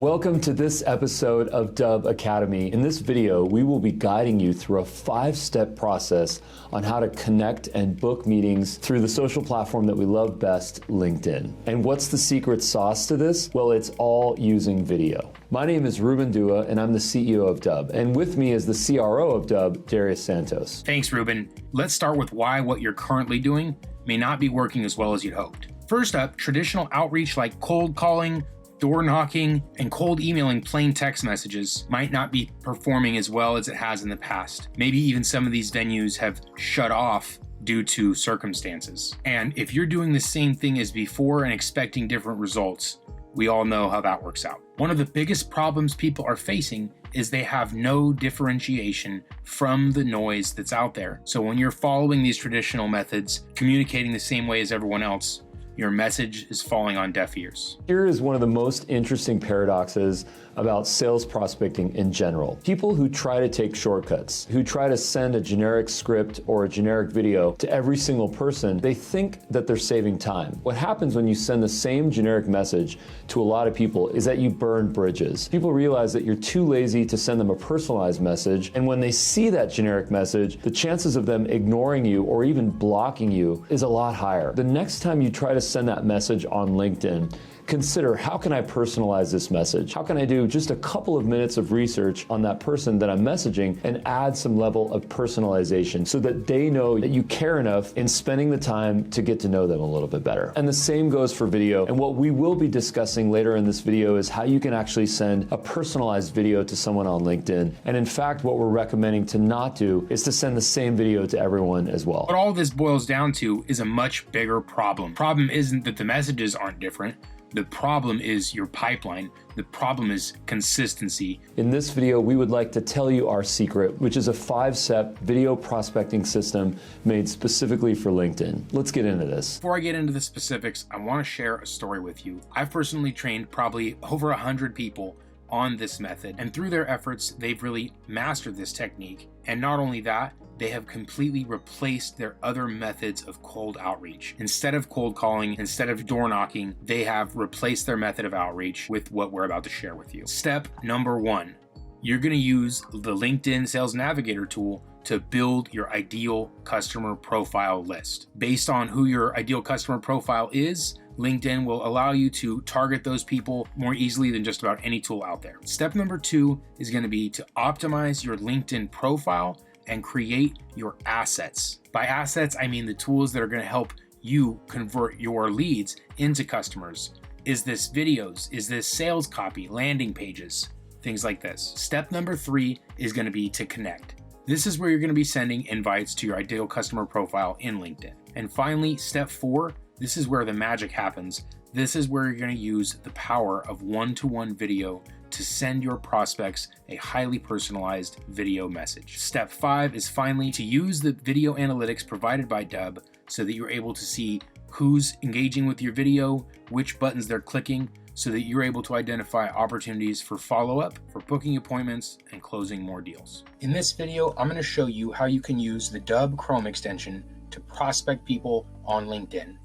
Welcome to this episode of Dubb Academy. In this video, we will be guiding you through a 5-step process on how to connect and book meetings through the social platform that we love best, LinkedIn. And what's the secret sauce to this? Well, it's all using video. My name is Ruben Dua, and I'm the CEO of Dubb. And with me is the CRO of Dubb, Darius Santos. Thanks, Ruben. Let's start with why what you're currently doing may not be working as well as you'd hoped. First up, traditional outreach like cold calling, door knocking, and cold emailing plain text messages might not be performing as well as it has in the past. Maybe even some of these venues have shut off due to circumstances. And if you're doing the same thing as before and expecting different results, we all know how that works out. One of the biggest problems people are facing is they have no differentiation from the noise that's out there. So when you're following these traditional methods, communicating the same way as everyone else, your message is falling on deaf ears. Here is one of the most interesting paradoxes about sales prospecting in general. People who try to take shortcuts, who try to send a generic script or a generic video to every single person, they think that they're saving time. What happens when you send the same generic message to a lot of people is that you burn bridges. People realize that you're too lazy to send them a personalized message, and when they see that generic message, the chances of them ignoring you or even blocking you is a lot higher. The next time you try to send that message on LinkedIn, consider, how can I personalize this message? How can I do just a couple of minutes of research on that person that I'm messaging and add some level of personalization so that they know that you care enough in spending the time to get to know them a little bit better. And the same goes for video. And what we will be discussing later in this video is how you can actually send a personalized video to someone on LinkedIn. And in fact, what we're recommending to not do is to send the same video to everyone as well. What all this boils down to is a much bigger problem. Problem isn't that the messages aren't different. The problem is your pipeline. The problem is consistency. In this video, we would like to tell you our secret, which is a 5-step video prospecting system made specifically for LinkedIn. Let's get into this. Before I get into the specifics, I want to share a story with you. I've personally trained probably over 100 people on this method, and through their efforts, they've really mastered this technique. And not only that, they have completely replaced their other methods of cold outreach. Instead of cold calling, instead of door knocking, they have replaced their method of outreach with what we're about to share with you. Step number 1, you're going to use the LinkedIn Sales Navigator tool to build your ideal customer profile list. Based on who your ideal customer profile is, LinkedIn will allow you to target those people more easily than just about any tool out there. Step number 2 is going to be to optimize your LinkedIn profile and create your assets. By assets, I mean the tools that are going to help you convert your leads into customers. Is this videos? Is this sales copy, landing pages, things like this? Step number 3 is going to be to connect. This is where you're going to be sending invites to your ideal customer profile in LinkedIn. And finally, step 4, this is where the magic happens. This is where you're going to use the power of one-to-one video to send your prospects a highly personalized video message. Step 5 is finally to use the video analytics provided by Dubb so that you're able to see who's engaging with your video, which buttons they're clicking, so that you're able to identify opportunities for follow-up, for booking appointments, and closing more deals. In this video, I'm going to show you how you can use the Dubb Chrome extension to prospect people on LinkedIn.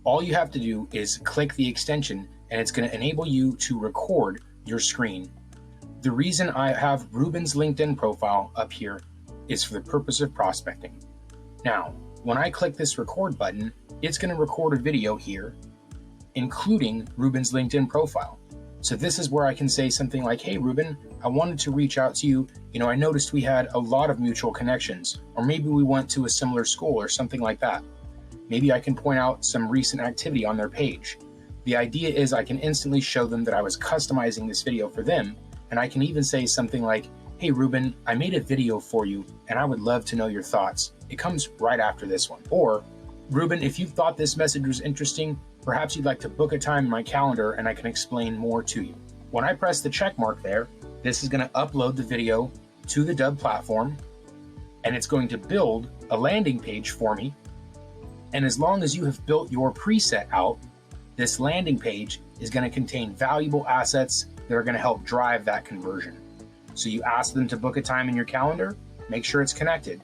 All you have to do is click the extension, and it's going to enable you to record your screen. The reason I have Ruben's LinkedIn profile up here is for the purpose of prospecting. Now, when I click this record button, it's going to record a video here, including Ruben's LinkedIn profile. So this is where I can say something like, hey, Ruben, I wanted to reach out to you. I noticed we had a lot of mutual connections, or maybe we went to a similar school or something like that. Maybe I can point out some recent activity on their page. The idea is I can instantly show them that I was customizing this video for them, and I can even say something like, hey Ruben, I made a video for you and I would love to know your thoughts. It comes right after this one. Or, Ruben, if you thought this message was interesting, perhaps you'd like to book a time in my calendar and I can explain more to you. When I press the check mark there, this is going to upload the video to the Dubb platform, and it's going to build a landing page for me. And as long as you have built your preset out, this landing page is going to contain valuable assets that are going to help drive that conversion. So you ask them to book a time in your calendar, make sure it's connected.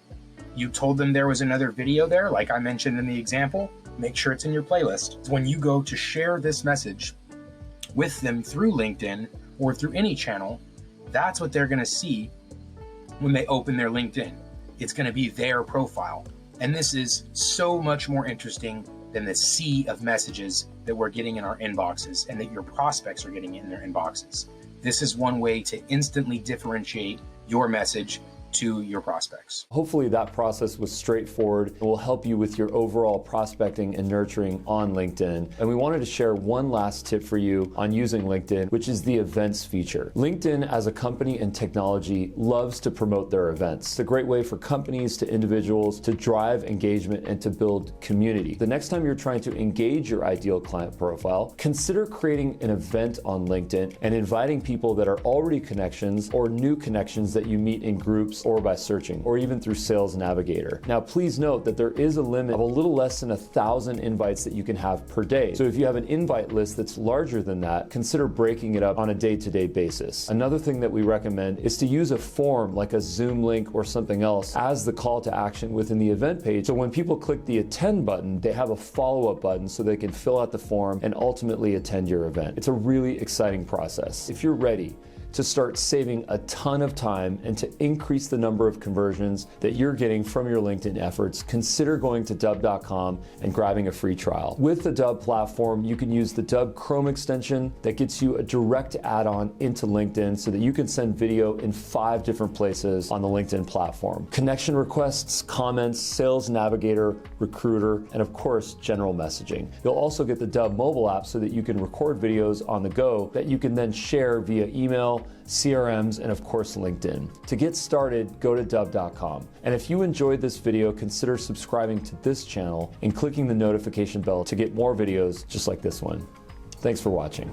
You told them there was another video there, like I mentioned in the example, make sure it's in your playlist. When you go to share this message with them through LinkedIn, or through any channel, that's what they're going to see when they open their LinkedIn. It's going to be their profile. And this is so much more interesting than the sea of messages that we're getting in our inboxes and that your prospects are getting in their inboxes. This is one way to instantly differentiate your message to your prospects. Hopefully that process was straightforward and will help you with your overall prospecting and nurturing on LinkedIn. And we wanted to share one last tip for you on using LinkedIn, which is the events feature. LinkedIn as a company and technology loves to promote their events. It's a great way for companies to individuals to drive engagement and to build community. The next time you're trying to engage your ideal client profile, consider creating an event on LinkedIn and inviting people that are already connections or new connections that you meet in groups or by searching, or even through Sales Navigator. Now, please note that there is a limit of a little less than 1,000 invites that you can have per day. So if you have an invite list that's larger than that, consider breaking it up on a day-to-day basis. Another thing that we recommend is to use a form like a Zoom link or something else as the call to action within the event page. So when people click the attend button, they have a follow-up button so they can fill out the form and ultimately attend your event. It's a really exciting process. If you're ready to start saving a ton of time and to increase the number of conversions that you're getting from your LinkedIn efforts, consider going to Dubb.com and grabbing a free trial. With the Dubb platform, you can use the Dubb Chrome extension that gets you a direct add-on into LinkedIn so that you can send video in 5 different places on the LinkedIn platform. Connection requests, comments, Sales Navigator, Recruiter, and of course, general messaging. You'll also get the Dubb mobile app so that you can record videos on the go that you can then share via email, CRMs, and of course LinkedIn. To get started, go to Dubb.com. And if you enjoyed this video, consider subscribing to this channel and clicking the notification bell to get more videos just like this one. Thanks for watching.